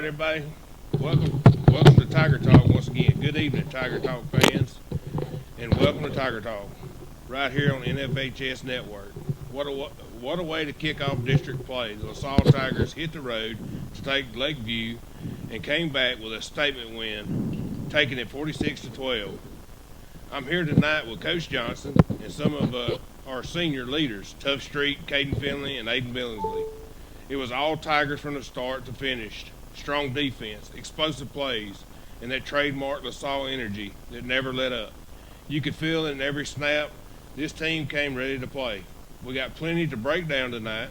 right, everybody. Welcome to Tiger Talk once again. Good evening, Tiger Talk fans, and welcome to Tiger Talk, right here on NFHS Network. What a way to kick off district play. The LaSalle Tigers hit the road to take Lakeview and came back with a statement win, taking it 46-12. I'm here tonight with Coach Johnson and some of our senior leaders, Tough Street, Caden Finley, and Aiden Billingsley. It was all Tigers from the start to finish. Strong defense, explosive plays, and that trademark LaSalle energy that never let up. You could feel it in every snap. This team came ready to play. We got plenty to break down tonight.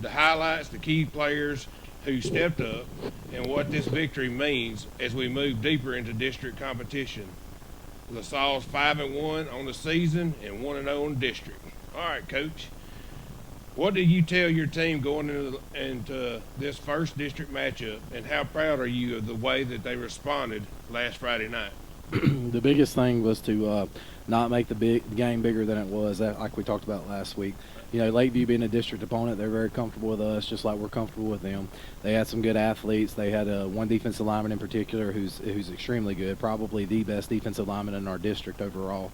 The highlights, the key players who stepped up, and what this victory means as we move deeper into district competition. LaSalle's 5-1 on the season and 1-0 in district. All right, Coach. What did you tell your team going into this first district matchup, and how proud are you of the way that they responded last Friday night? The biggest thing was to not make the game bigger than it was, like we talked about last week. You know, Lakeview being a district opponent, they're very comfortable with us, just like we're comfortable with them. They had some good athletes. They had one defensive lineman in particular who's extremely good, probably the best defensive lineman in our district overall.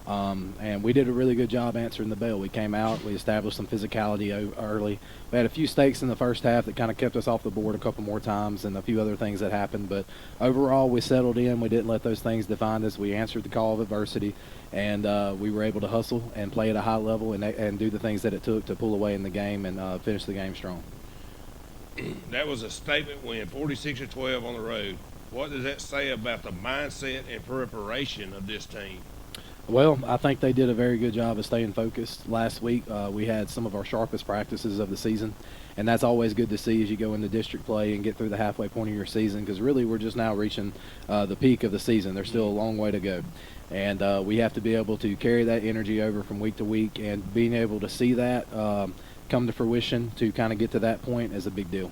And we did a really good job answering the bell. We came out, we established some physicality early. We had a few stakes in the first half that kind of kept us off the board a couple more times, and a few other things that happened. But overall, we settled in. We didn't let those things define us. We answered the call of adversity, and we were able to hustle and play at a high level and do the things that it took to pull away in the game and finish the game strong. That was a statement win, 46-12 on the road. What does that say about the mindset and preparation of this team? Well, I think they did a very good job of staying focused. Last week, we had some of our sharpest practices of the season, and that's always good to see as you go into district play and get through the halfway point of your season, because really we're just now reaching the peak of the season. There's still a long way to go, and we have to be able to carry that energy over from week to week, and being able to see that come to fruition to kind of get to that point is a big deal.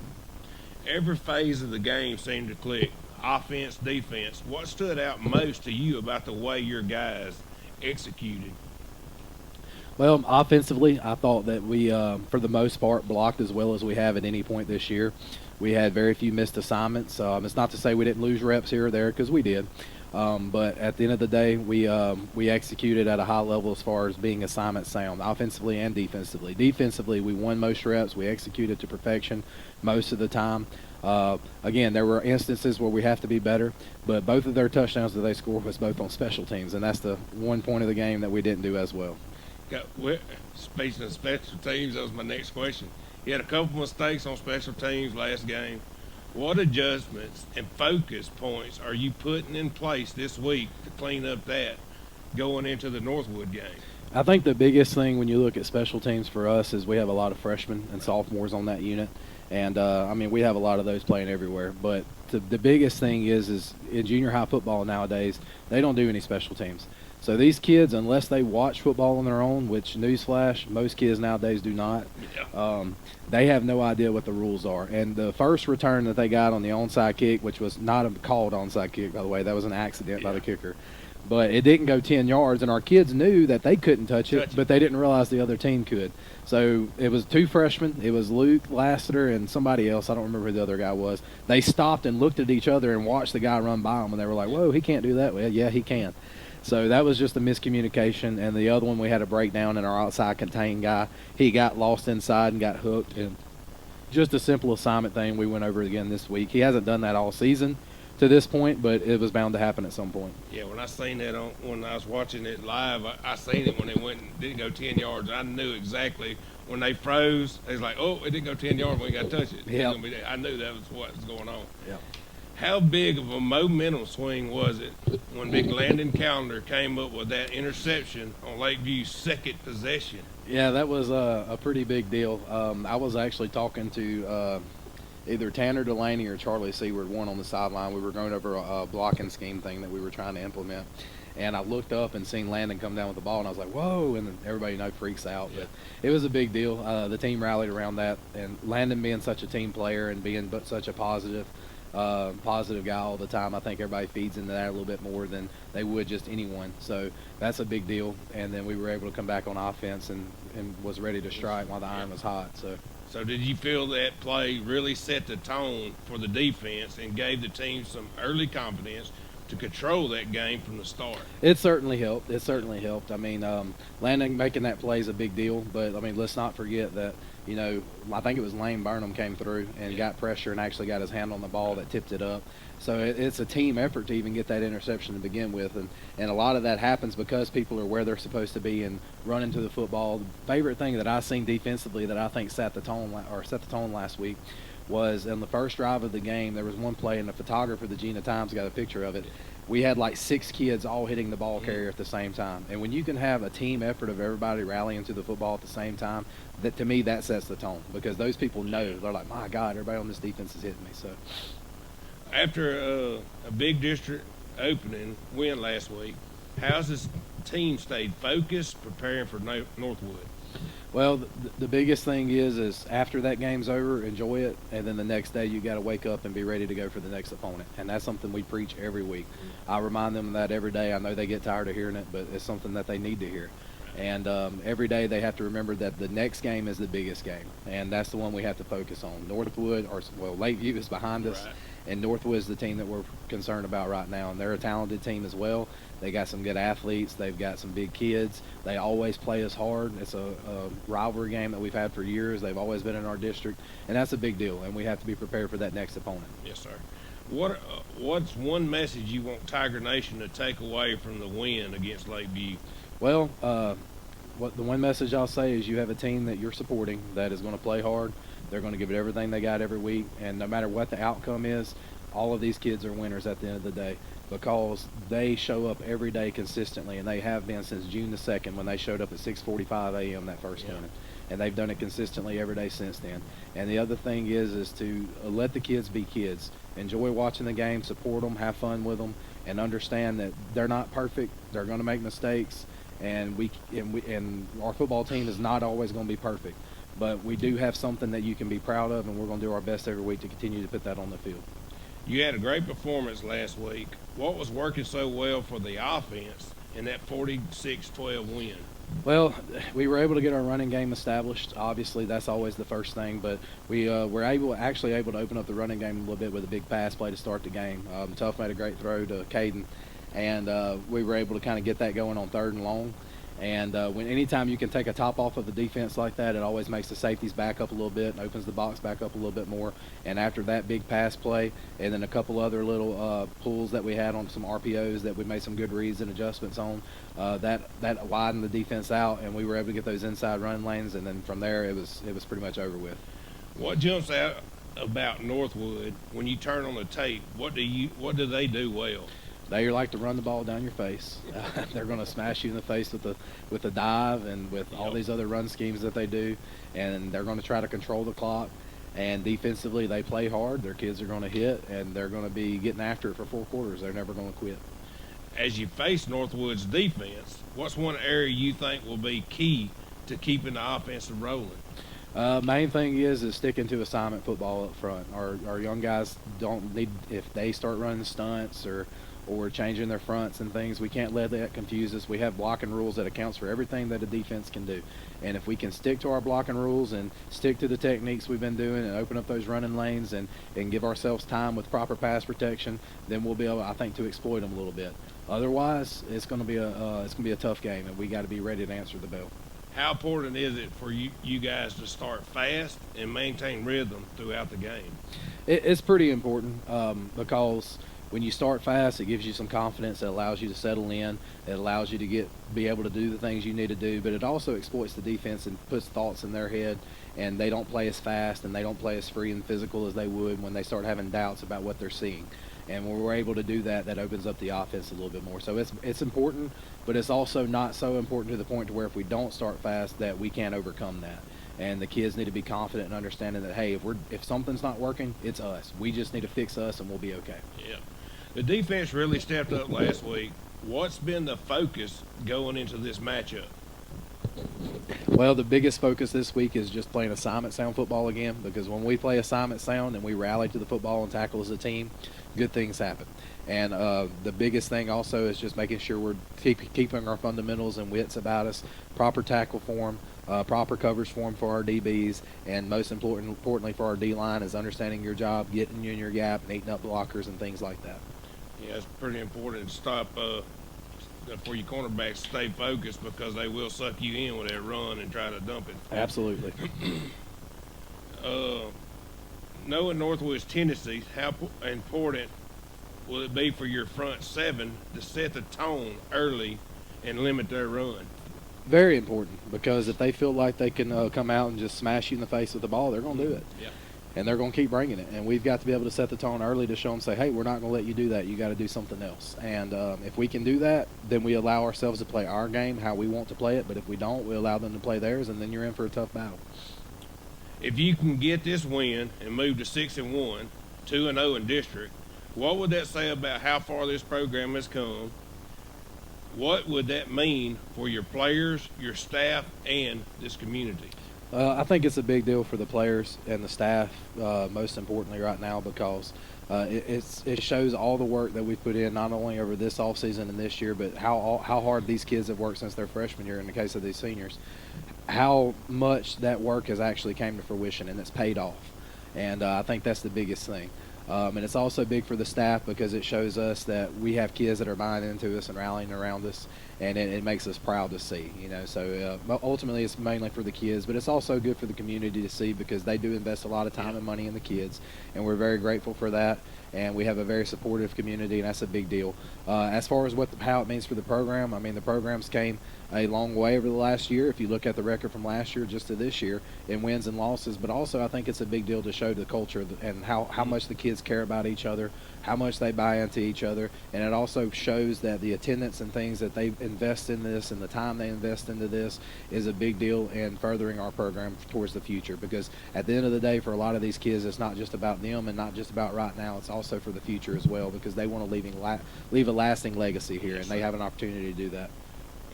Every phase of the game seemed to click, offense, defense. What stood out most to you about the way your guys executed? Well, offensively, I thought that we, for the most part, blocked as well as we have at any point this year. We had very few missed assignments. It's not to say we didn't lose reps here or there, because we did. But at the end of the day, we executed at a high level as far as being assignment sound, offensively and defensively. Defensively, we won most reps. We executed to perfection most of the time. Again, there were instances where we have to be better, but both of their touchdowns that they scored was both on special teams, and that's the one point of the game that we didn't do as well. Speaking of special teams, that was my next question. You had a couple mistakes on special teams last game. What adjustments and focus points are you putting in place this week to clean up that going into the Northwood game? I think the biggest thing when you look at special teams for us is we have a lot of freshmen and sophomores on that unit. And, we have a lot of those playing everywhere. But the biggest thing is in junior high football nowadays, they don't do any special teams. So these kids, unless they watch football on their own, which, newsflash, most kids nowadays do not, they have no idea what the rules are. And the first return that they got on the onside kick, which was not a called onside kick, by the way, that was an accident by the kicker. But it didn't go 10 yards, and our kids knew that they couldn't touch it, but they didn't realize the other team could. So it was two freshmen. It was Luke Lassiter and somebody else. I don't remember who the other guy was. They stopped and looked at each other and watched the guy run by them, and they were like, whoa, he can't do that. Well, yeah, he can. So that was just a miscommunication. And the other one, we had a breakdown in our outside contained guy. He got lost inside and got hooked. And just a simple assignment thing we went over again this week. He hasn't done that all season to this point, but it was bound to happen at some point. Yeah, when I seen that when I was watching it live, I seen it when it didn't go 10 yards. I knew exactly when they froze. They was like, oh, it didn't go 10 yards. We got to touch it. Yep. I knew that was what was going on. Yeah. How big of a momentum swing was it when Big Landon Callender came up with that interception on Lakeview's second possession? Yeah, that was a pretty big deal. I was actually talking to either Tanner Delaney or Charlie Seward, one on the sideline. We were going over a blocking scheme thing that we were trying to implement. And I looked up and seen Landon come down with the ball, and I was like, whoa, and then everybody freaks out. Yeah. But it was a big deal. The team rallied around that, and Landon being such a team player and being such a positive guy all the time, I think everybody feeds into that a little bit more than they would just anyone. So that's a big deal. And then we were able to come back on offense and was ready to strike while the iron was hot. So did you feel that play really set the tone for the defense and gave the team some early confidence to control that game from the start? It certainly helped. It certainly helped. I mean, landing, making that play is a big deal. But I mean, let's not forget that, you know, I think it was Lane Burnham came through and got pressure and actually got his hand on the ball that tipped it up. So it's a team effort to even get that interception to begin with, and a lot of that happens because people are where they're supposed to be and running to the football. The favorite thing that I've seen defensively that I think set the tone last week was in the first drive of the game. There was one play, and the photographer, the Gina Times, got a picture of it. We had like 6 kids all hitting the ball carrier at the same time, and when you can have a team effort of everybody rallying to the football at the same time, that to me that sets the tone, because those people know, they're like, my God, everybody on this defense is hitting me. So After a big district opening win last week, how's this team stayed focused, preparing for Northwood? well, the biggest thing is after that game's over, enjoy it, and then the next day you got to wake up and be ready to go for the next opponent, and that's something we preach every week. I remind them of that every day. I know they get tired of hearing it, but it's something that they need to hear. And every day they have to remember that the next game is the biggest game, and that's the one we have to focus on. Northwood, Lakeview is behind us, Right. and Northwood is the team that we're concerned about right now, and they're a talented team as well. They got some good athletes. They've got some big kids. They always play us hard. It's a rivalry game that we've had for years. They've always been in our district, and that's a big deal, and we have to be prepared for that next opponent. Yes, sir. What's one message you want Tiger Nation to take away from the win against Lakeview? Well, what the one message I'll say is you have a team that you're supporting that is going to play hard. They're going to give it everything they got every week, and no matter what the outcome is, all of these kids are winners at the end of the day, because they show up every day consistently, and they have been since June the 2nd when they showed up at 6:45 a.m. that first morning, and they've done it consistently every day since then. And the other thing is to let the kids be kids. Enjoy watching the game, support them, have fun with them, and understand that they're not perfect. They're going to make mistakes. And our football team is not always going to be perfect, but we do have something that you can be proud of, and we're going to do our best every week to continue to put that on the field. You had a great performance last week. What was working so well for the offense in that 46-12 win? Well, we were able to get our running game established. Obviously, that's always the first thing, but we were actually able to open up the running game a little bit with a big pass play to start the game. Tuff made a great throw to Caden, and we were able to kind of get that going on 3rd and long. And anytime you can take a top off of the defense like that, it always makes the safeties back up a little bit and opens the box back up a little bit more. And after that big pass play, and then a couple other little pulls that we had on some RPOs that we made some good reads and adjustments on, that widened the defense out, and we were able to get those inside run lanes. And then from there, it was pretty much over with. What jumps out about Northwood when you turn on the tape? What do they do well? They like to run the ball down your face. They're going to smash you in the face with a dive and with all these other run schemes that they do, and they're going to try to control the clock. And defensively, they play hard. Their kids are going to hit, and they're going to be getting after it for 4 quarters. They're never going to quit. As you face Northwood's defense, what's one area you think will be key to keeping the offensive rolling? Main thing is sticking to assignment football up front. Our young guys don't need, if they start running stunts or changing their fronts and things, we can't let that confuse us. We have blocking rules that accounts for everything that a defense can do. And if we can stick to our blocking rules and stick to the techniques we've been doing and open up those running lanes and give ourselves time with proper pass protection, then we'll be able, I think, to exploit them a little bit. Otherwise, it's going to be a tough game, and we got to be ready to answer the bell. How important is it for you guys to start fast and maintain rhythm throughout the game? It's pretty important because when you start fast, it gives you some confidence. It allows you to settle in. It allows you to be able to do the things you need to do, but it also exploits the defense and puts thoughts in their head, and they don't play as fast and they don't play as free and physical as they would when they start having doubts about what they're seeing. And when we're able to do that, that opens up the offense a little bit more. So it's important, but it's also not so important to the point to where if we don't start fast that we can't overcome that. And the kids need to be confident and understanding that, hey, if something's not working, it's us. We just need to fix us and we'll be okay. Yeah. The defense really stepped up last week. What's been the focus going into this matchup? Well, the biggest focus this week is just playing assignment sound football again, because when we play assignment sound and we rally to the football and tackle as a team, good things happen. And the biggest thing also is just making sure we're keeping our fundamentals and wits about us, proper tackle form, proper coverage form for our DBs, and most importantly for our D line is understanding your job, getting you in your gap, and eating up blockers and things like that. Yeah, it's pretty important to stop for your cornerbacks to stay focused because they will suck you in with that run and try to dump it. Absolutely. Knowing Northwood's tendencies, how important will it be for your front seven to set the tone early and limit their run? Very important, because if they feel like they can come out and just smash you in the face with the ball, they're going to do it. Yeah. And they're going to keep bringing it. And we've got to be able to set the tone early to show them, say, hey, we're not going to let you do that. You got to do something else. And if we can do that, then we allow ourselves to play our game how we want to play it. But if we don't, we allow them to play theirs, and then you're in for a tough battle. If you can get this win and move to 6-1, 2-0 in district, what would that say about how far this program has come? What would that mean for your players, your staff, and this community? I think it's a big deal for the players and the staff, most importantly right now, because it shows all the work that we've put in, not only over this offseason and this year, but how hard these kids have worked since their freshman year in the case of these seniors, how much that work has actually came to fruition, and it's paid off. And I think that's the biggest thing. And it's also big for the staff because it shows us that we have kids that are buying into us and rallying around us, and it makes us proud to see, So ultimately it's mainly for the kids, but it's also good for the community to see because they do invest a lot of time and money in the kids, and we're very grateful for that. And we have a very supportive community, and that's a big deal. As far as how it means for the program, I mean, the programs came a long way over the last year. If you look at the record from last year just to this year in wins and losses, but also I think it's a big deal to show the culture and how much the kids care about each other, how much they buy into each other, and it also shows that the attendance and things that they invest in this and the time they invest into this is a big deal in furthering our program towards the future, because at the end of the day, for a lot of these kids, it's not just about them and not just about right now, it's also for the future as well, because they want to leave a lasting legacy here, and they have an opportunity to do that.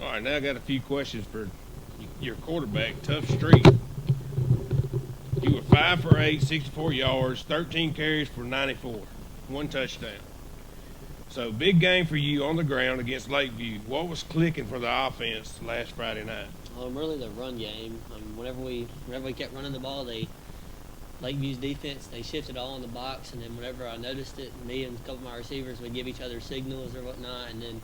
All right, now I got a few questions for your quarterback, Tough Street. You were 5 for 8, 64 yards, 13 carries for 94, 1 touchdown. So big game for you on the ground against Lakeview. What was clicking for the offense last Friday night? Really the run game. Whenever we kept running the ball, Lakeview's defense, they shifted all in the box, and then whenever I noticed it, me and a couple of my receivers would give each other signals or whatnot, and then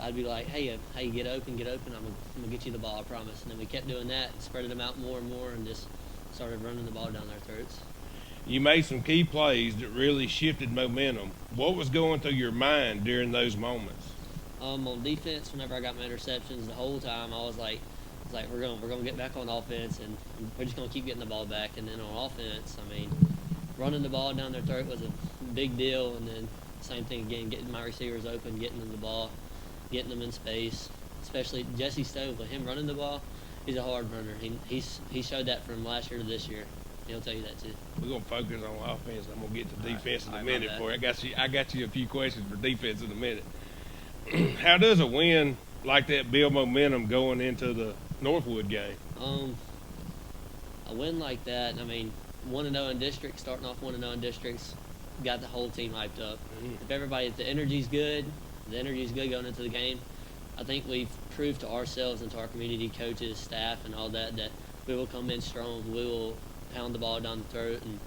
I'd be like, hey, get open, I'm gonna get you the ball, I promise. And then we kept doing that and spreaded them out more and more and just started running the ball down their throats. You made some key plays that really shifted momentum. What was going through your mind during those moments? On defense, whenever I got my interceptions, the whole time I was like we're gonna get back on offense, and we're just gonna keep getting the ball back. And then on offense, I mean, running the ball down their throat was a big deal. And then same thing again, getting my receivers open, getting them the ball, getting them in space. Especially Jesse Stone, with him running the ball, he's a hard runner. He showed that from last year to this year. He'll tell you that too. We're gonna focus on offense. I'm gonna get to defense in a right, minute for you. I got you a few questions for defense in a minute. How does a win like that build momentum going into the Northwood game? A win like that, I mean, 1-0 in district, starting off 1-0 in districts, got the whole team hyped up. If the energy's good going into the game, I think we've proved to ourselves and to our community, coaches, staff, and all that we will come in strong. We will pound the ball down the throat, and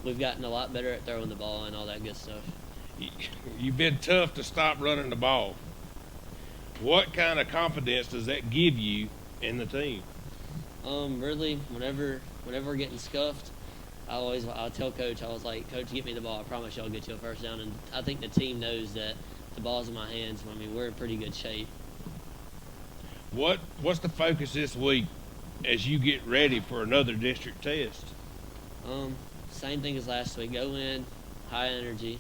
we've gotten a lot better at throwing the ball and all that good stuff. You've been tough to stop running the ball. What kind of confidence does that give you in the team? Really, whenever we're getting scuffed, I'll tell Coach, I was like, Coach, get me the ball. I promise you I'll get you a first down. And I think the team knows that the ball's in my hands. I mean, we're in pretty good shape. What's the focus this week as you get ready for another district test? Same thing as last week. Go in, high energy,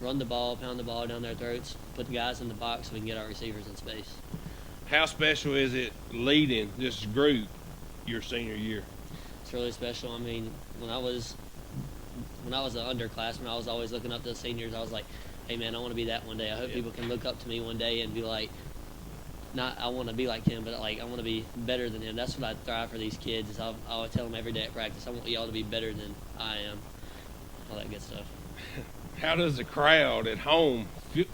run the ball, pound the ball down their throats, put the guys in the box so we can get our receivers in space. How special is it leading this group your senior year? It's really special. I mean, when I was an underclassman, I was always looking up to the seniors. I was like, hey man, I want to be that one day. I hope people can look up to me one day and be like, not I want to be like him, but like I want to be better than him. That's what I thrive for these kids. Is I'll tell them every day at practice, I want y'all to be better than I am. All that good stuff. How does the crowd at home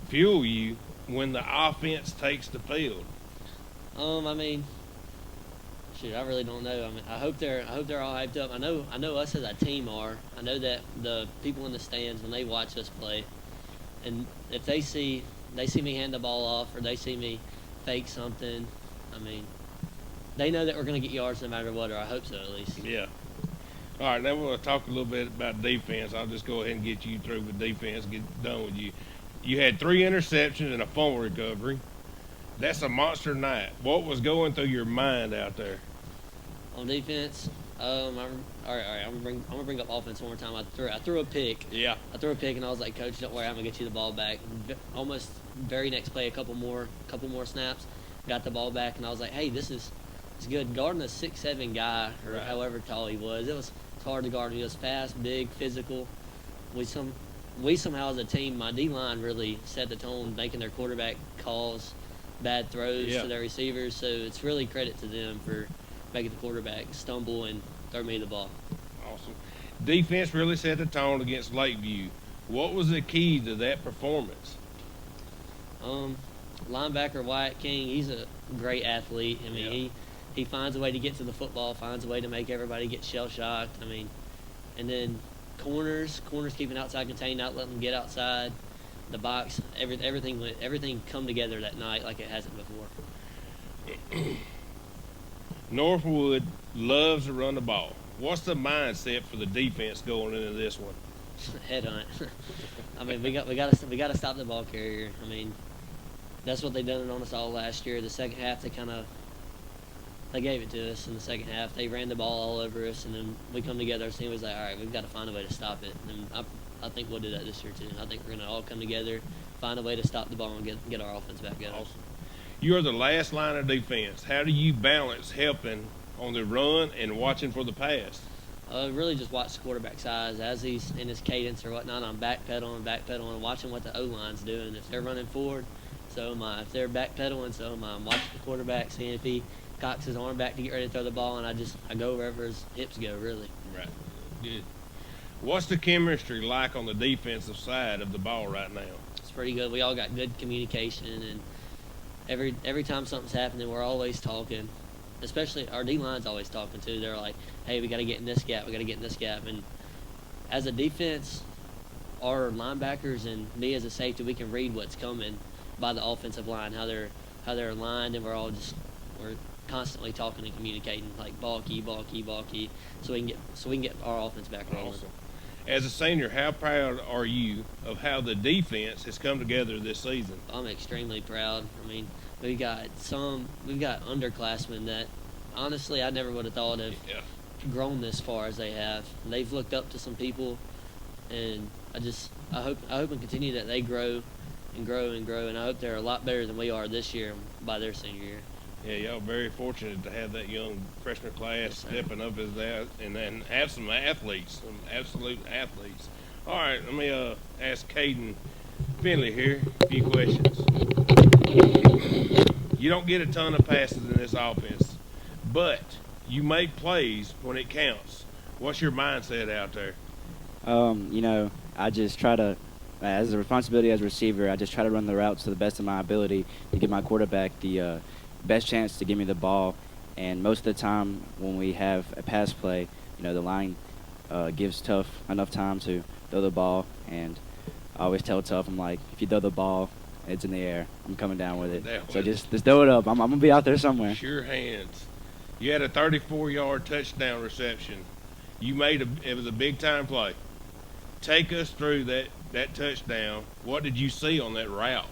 fuel you when the offense takes the field? I mean, Shoot, I really don't know. I mean, I hope they're all hyped up. I know us as a team are. I know that the people in the stands when they watch us play, and if they see me hand the ball off or they see me fake something, I mean, they know that we're going to get yards no matter what, or I hope so at least. Yeah. All right, now we're going to talk a little bit about defense. I'll just go ahead and get you through with defense, get done with you. You had 3 interceptions and a fumble recovery. That's a monster night. What was going through your mind out there? On defense, all right. I'm gonna bring up offense one more time. I threw a pick. Yeah. I threw a pick and I was like, Coach, don't worry, I'm gonna get you the ball back. Almost very next play, a couple more snaps, got the ball back, and I was like, hey, this is good. Guarding a 6'7" guy or Right. however tall he was, it's hard to guard. He was fast, big, physical. We somehow as a team, my D line really set the tone, making their quarterback calls, bad throws Yeah. to their receivers. So it's really credit to them for making the quarterback stumble and throw me the ball. Awesome. Defense really set the tone against Lakeview. What was the key to that performance? Linebacker Wyatt King, he's a great athlete. I mean, Yeah. he finds a way to get to the football, finds a way to make everybody get shell shocked. I mean, and then corners keeping outside contained, not letting them get outside the box. Everything come together that night like it hasn't before. Northwood loves to run the ball. What's the mindset for the defense going into this one? Headhunt. I mean, we got to stop the ball carrier. I mean, that's what they done on us all last year. The second half, they gave it to us in the second half. They ran the ball all over us, and then we come together. Our team was like, all right, we've got to find a way to stop it. And I think we'll do that this year too. I think we're going to all come together, find a way to stop the ball and get our offense back going. Awesome. You're the last line of defense. How do you balance helping on the run and watching for the pass? Really just watch the quarterback's eyes as he's in his cadence or whatnot. I'm backpedaling, and watching what the O-line's doing. If they're running forward, so am I. If they're backpedaling, so am I. I'm watching the quarterback, seeing if he cocks his arm back to get ready to throw the ball, and I go wherever his hips go, really. Right. Good. What's the chemistry like on the defensive side of the ball right now? It's pretty good. We all got good communication, and every time something's happening, we're always talking. Especially our D-line's always talking too. They're like, hey, we got to get in this gap. And as a defense, our linebackers and me as a safety, we can read what's coming by the offensive line, how they're aligned, and we're constantly talking and communicating, like ball key, so we can get our offense back rolling. Awesome. As a senior, how proud are you of how the defense has come together this season? I'm extremely proud. I mean, we've got underclassmen that honestly I never would have thought of Yeah. grown this far as they have. And they've looked up to some people, and I hope and continue that they grow, and I hope they're a lot better than we are this year by their senior year. Yeah, y'all very fortunate to have that young freshman class Yes, sir. stepping up as that, and then have some athletes, some absolute athletes. All right, let me ask Caden Finley here a few questions. You don't get a ton of passes in this offense, but you make plays when it counts. What's your mindset out there? I just try to, as a responsibility as a receiver, I just try to run the routes to the best of my ability to give my quarterback the best chance to give me the ball. And most of the time when we have a pass play, the line gives Tough enough time to throw the ball. And I always tell Tough, I'm like, if you throw the ball, it's in the air. I'm coming down with it. So just throw it up. I'm going to be out there somewhere. Sure hands. You had a 34-yard touchdown reception. It was a big-time play. Take us through that touchdown. What did you see on that route?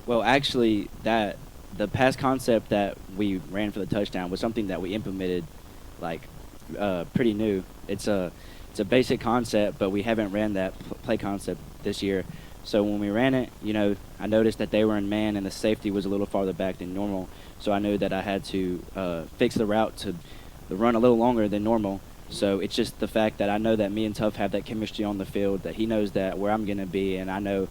Well, actually, the pass concept that we ran for the touchdown was something that we implemented, pretty new. It's a basic concept, but we haven't ran that play concept this year. So when we ran it, I noticed that they were in man and the safety was a little farther back than normal. So I knew that I had to fix the route to run a little longer than normal. So it's just the fact that I know that me and Tough have that chemistry on the field, that he knows that where I'm going to be, and I know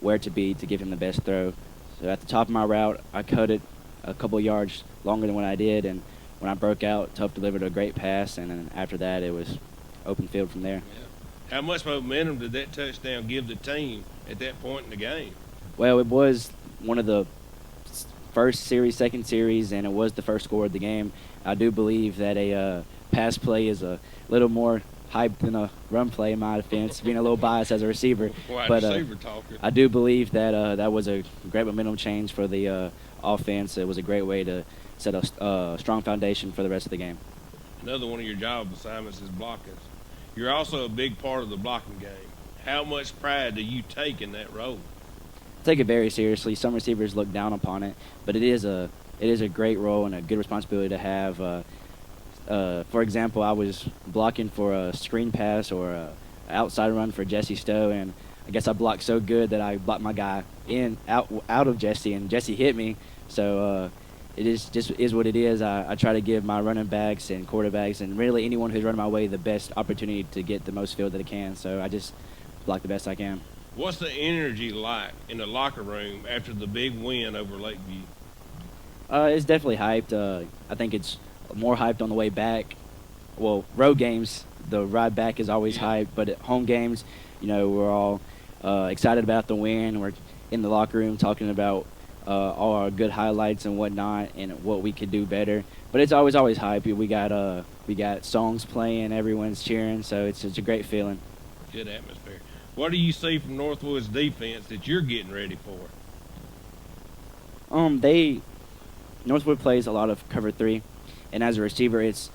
where to be to give him the best throw. So at the top of my route, I cut it a couple yards longer than what I did, and when I broke out, Tough delivered a great pass, and then after that, it was open field from there. How much momentum did that touchdown give the team at that point in the game? Well, it was one of the first series, second series, and it was the first score of the game. I do believe that a pass play is a little more hyped than a run play in my defense, being a little biased as a receiver. Wide But receiver talking. I do believe that that was a great momentum change for the offense. It was a great way to set a strong foundation for the rest of the game. Another one of your job assignments is blocking. You're also a big part of the blocking game. How much pride do you take in that role? I take it very seriously. Some receivers look down upon it, but it is a great role and a good responsibility to have. For example, I was blocking for a screen pass or a outside run for Jesse Stowe, and I guess I blocked so good that I blocked my guy out of Jesse, and Jesse hit me. So it is what it is. I try to give my running backs and quarterbacks and really anyone who's running my way the best opportunity to get the most field that they can. So I just block the best I can. What's the energy like in the locker room after the big win over Lakeview? It's definitely hyped. I think it's more hyped on the way back. Well, road games, the ride back is always hyped, but at home games, we're all excited about the win. We're in the locker room talking about all our good highlights and whatnot and what we could do better. But it's always hype. We got songs playing, everyone's cheering, so it's a great feeling. Good atmosphere. What do you see from Northwood's defense that you're getting ready for? Northwood plays a lot of cover 3, and as a receiver, it's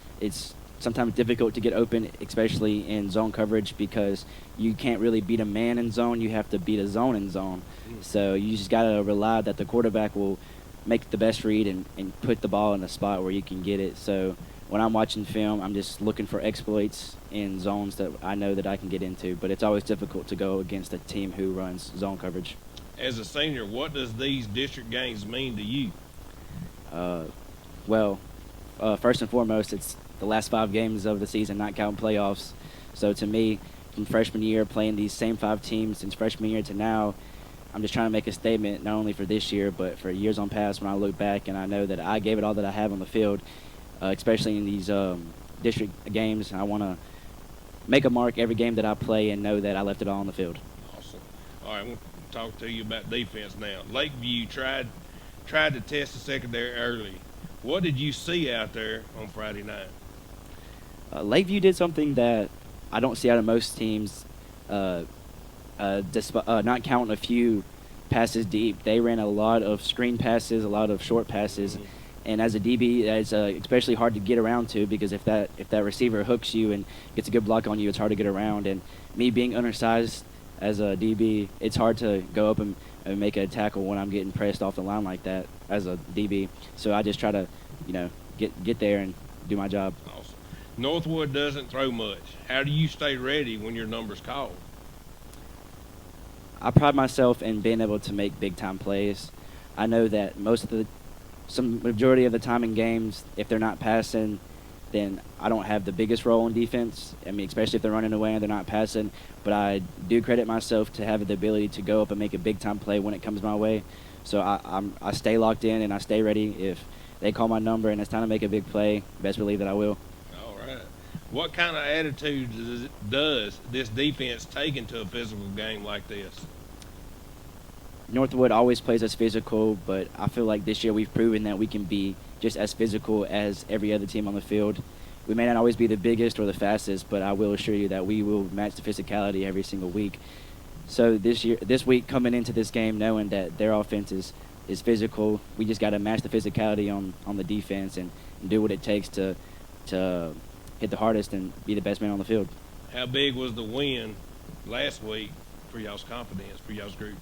sometimes difficult to get open, especially in zone coverage, because you can't really beat a man in zone. You have to beat a zone in zone. So you just got to rely that the quarterback will make the best read and put the ball in a spot where you can get it. So when I'm watching film, I'm just looking for exploits in zones that I know that I can get into. But it's always difficult to go against a team who runs zone coverage. As a senior, what does these district games mean to you? First and foremost, it's the last 5 games of the season, not counting playoffs. So to me, from freshman year, playing these same 5 teams since freshman year to now, I'm just trying to make a statement not only for this year but for years on past when I look back and I know that I gave it all that I have on the field, especially in these district games. I want to make a mark every game that I play and know that I left it all on the field. Awesome. All right, I want to talk to you about defense now. Lakeview tried to test the secondary early. What did you see out there on Friday night? Lakeview did something that I don't see out of most teams. Not counting a few passes deep, they ran a lot of screen passes, a lot of short passes, and as a DB, it's especially hard to get around to, because if that receiver hooks you and gets a good block on you, it's hard to get around. And me being undersized as a DB, it's hard to go up and make a tackle when I'm getting pressed off the line like that as a DB. So I just try to, get there and do my job. Awesome. Northwood doesn't throw much. How do you stay ready when your number's called? I pride myself in being able to make big-time plays. I know that some majority of the time in games, if they're not passing, then I don't have the biggest role in defense. I mean, especially if they're running away and they're not passing. But I do credit myself to have the ability to go up and make a big-time play when it comes my way. So I stay locked in and I stay ready. If they call my number and it's time to make a big play, best believe that I will. All right. What kind of attitude does this defense take into a physical game like this? Northwood always plays us physical, but I feel like this year we've proven that we can be just as physical as every other team on the field. We may not always be the biggest or the fastest, but I will assure you that we will match the physicality every single week. So this week, coming into this game, knowing that their offense is physical, we just got to match the physicality on the defense and do what it takes to hit the hardest and be the best man on the field. How big was the win last week for y'all's confidence, for y'all's group,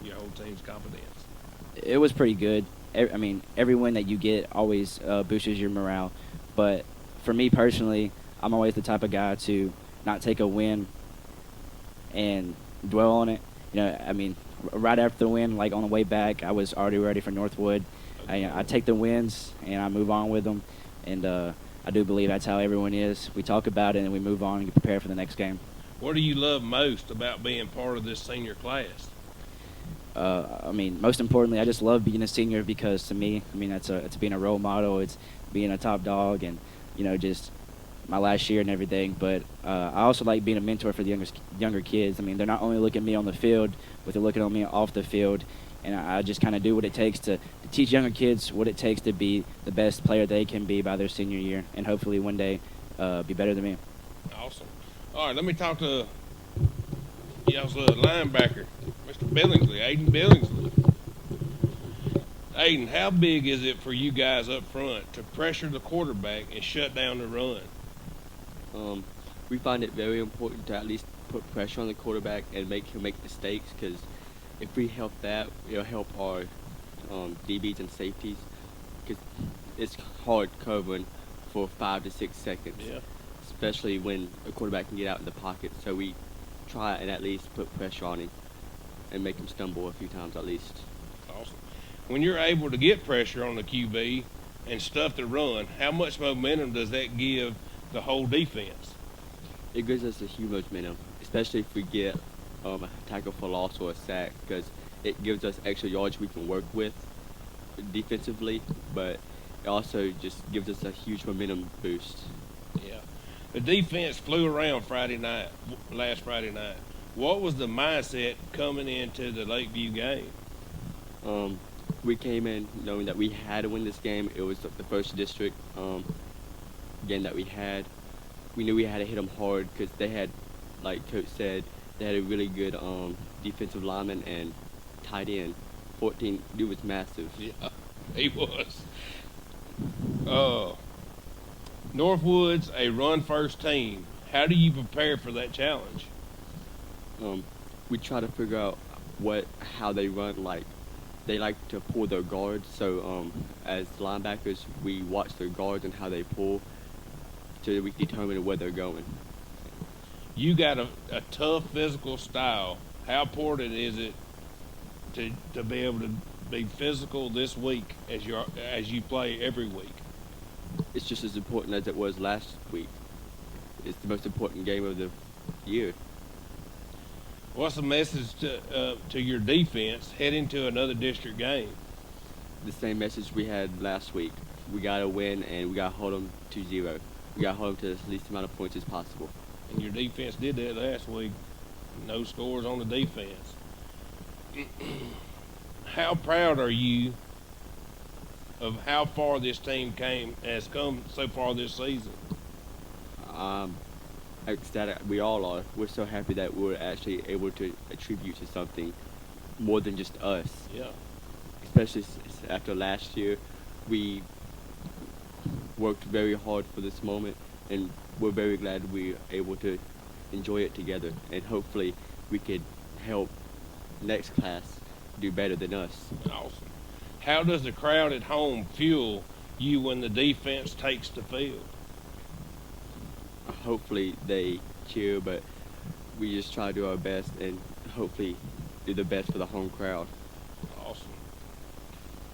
your whole team's confidence? It was pretty good. I mean, every win that you get always boosts your morale. But for me personally, I'm always the type of guy to not take a win and dwell on it. I mean, right after the win, like on the way back, I was already ready for Northwood. I take the wins and I move on with them. And I do believe that's how everyone is. We talk about it and we move on and get prepared for the next game. What do you love most about being part of this senior class? I mean, most importantly, I just love being a senior because to me, I mean, it's being a role model. It's being a top dog and, just my last year and everything. But I also like being a mentor for the younger kids. I mean, they're not only looking at me on the field, but they're looking at me off the field. and I just kind of do what it takes to teach younger kids what it takes to be the best player they can be by their senior year, and hopefully one day be better than me. Awesome. All right, let me talk to y'all's linebacker, Mr. Billingsley, Aiden Billingsley. Aiden, how big is it for you guys up front to pressure the quarterback and shut down the run? We find it very important to at least put pressure on the quarterback and make him make mistakes, because if we help that, it'll help our DBs and safeties, because it's hard covering for 5 to 6 seconds, Yeah. especially when a quarterback can get out in the pocket. So we try and at least put pressure on him and make him stumble a few times at least. Awesome. When you're able to get pressure on the QB and stuff the run, how much momentum does that give the whole defense? It gives us a huge momentum, especially if we get a tackle for loss or a sack, because it gives us extra yards we can work with defensively, but it also just gives us a huge momentum boost. Yeah. The defense flew around last Friday night. What was the mindset coming into the Lakeview game? We came in knowing that we had to win this game. It was the first district game that we had. We knew we had to hit them hard because they had, like Coach said, they had a really good defensive lineman and tight end. 14, dude was massive. Yeah, he was. Northwood's a run-first team. How do you prepare for that challenge? We try to figure out how they run. Like, they like to pull their guards. So as linebackers, we watch their guards and how they pull, so that we can determine where they're going. You got a tough physical style. How important is it to be able to be physical this week as you play every week? It's just as important as it was last week. It's the most important game of the year. What's the message to your defense heading to another district game? The same message we had last week. We got to win, and we got to hold them to 0. We got to hold them to the least amount of points as possible. And your defense did that last week. No scores on the defense. How proud are you of how far this team has come so far this season? Ecstatic. We all are. We're so happy that we're actually able to attribute to something more than just us. Yeah. Especially after last year, we worked very hard for this moment, and we're very glad we're able to enjoy it together, and hopefully we could help next class do better than us. Awesome. How does the crowd at home fuel you when the defense takes the field? Hopefully they cheer, but we just try to do our best and hopefully do the best for the home crowd. Awesome.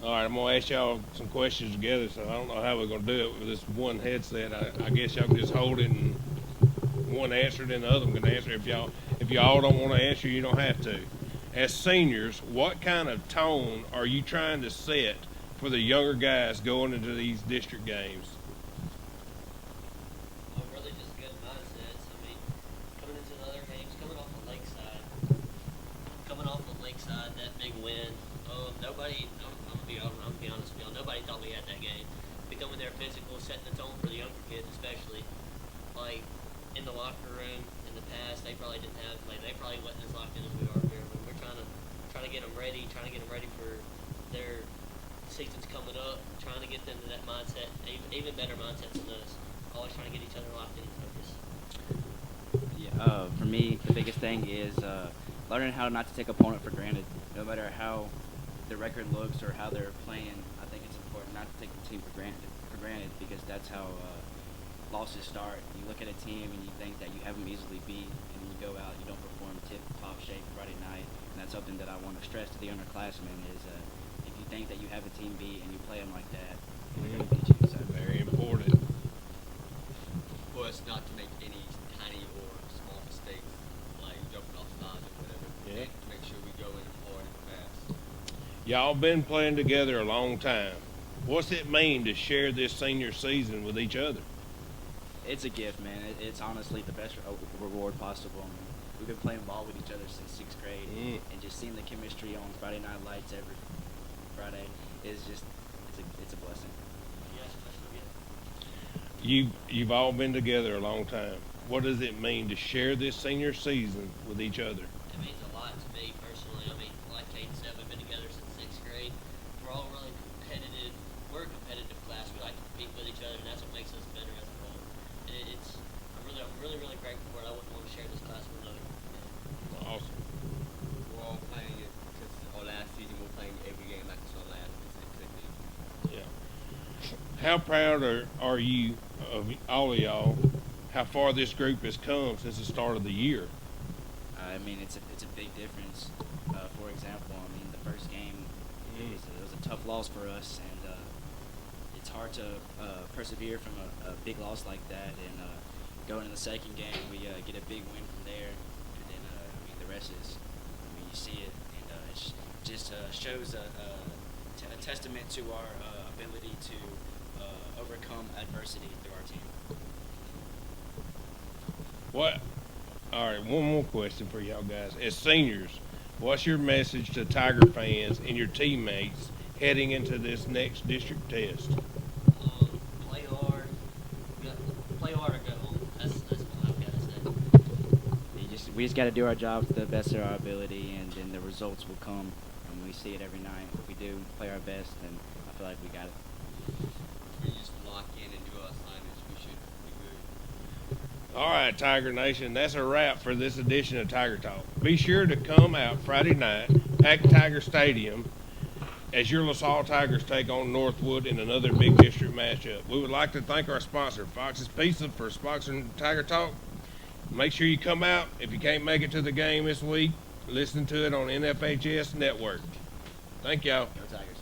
All right, I'm going to ask y'all some questions together, so I don't know how we're going to do it with this one headset. I guess y'all can just hold it and one answered and the other one can answer. If y'all don't want to answer, you don't have to. As seniors, what kind of tone are you trying to set for the younger guys going into these district games? Really just good mindsets. I mean, coming into the other games, coming off the Lakeside, that big win. I'm gonna be honest with y'all. Nobody thought we had that game. Becoming there physical, setting the tone for the younger kids, especially. Like in the locker room in the past, they probably didn't have. Like they probably wasn't as locked in as we are here. But we're trying to get them ready, for their seasons coming up, trying to get them to that mindset, even better mindsets than us. Always trying to get each other locked in and focused. Yeah, for me, the biggest thing is learning how not to take opponent for granted. No matter how the record looks or how they're playing, I think it's important not to take the team for granted, because that's how losses start. You look at a team and you think that you have them easily beat, and then you go out, you don't perform tip-top shape Friday night, and that's something that I want to stress to the underclassmen is if you think that you have a team beat and you play them like that, they're going to beat you. So Very important. For us not to make any tiny or small mistakes, like jumping off sides or whatever. Yeah. To make sure we go in hard and fast. Y'all been playing together a long time. What's it mean to share this senior season with each other? it's a gift, man. It's honestly the best reward possible. we've been playing ball with each other since 6th grade, Mm. and just seeing the chemistry on Friday Night Lights every Friday is just it's a blessing. Yeah, especially You've all been together a long time. What does it mean to share this senior season with each other? It means a lot to me personally. I mean, like Caden said, we've been together since 6th grade. We're all really competitive. We're a competitive class. We like to compete with each other, and that's what makes us better as a whole. And I'm really, really grateful for it. I wouldn't want to share this class with another. Awesome. We're all playing it because our last season we're playing every game like it's our last. It's a good thing. Yeah. How proud are you of all of y'all? How far this group has come since the start of the year? I mean, it's a big difference. For example, I mean, the first game it was a tough loss for us, and it's hard to persevere from a big loss like that. And going in the second game, we get a big win from there, and then I mean, the rest is, I mean, you see it, and it just shows a testament to our ability to overcome adversity through our team. What? All right, one more question for y'all guys. As seniors, what's your message to Tiger fans and your teammates heading into this next district test? Play hard. Play hard or go home. That's what I've got to say. We just got to do our job to the best of our ability, and then the results will come. And we see it every night. If we do play our best, then I feel like we got it. If we just lock in and do our assignments, we should be good. All right, Tiger Nation, that's a wrap for this edition of Tiger Talk. Be sure to come out Friday night, pack Tiger Stadium, as your LaSalle Tigers take on Northwood in another big district matchup. We would like to thank our sponsor, Fox's Pizza, for sponsoring Tiger Talk. Make sure you come out. If you can't make it to the game this week, listen to it on NFHS Network. Thank y'all. Go Tigers.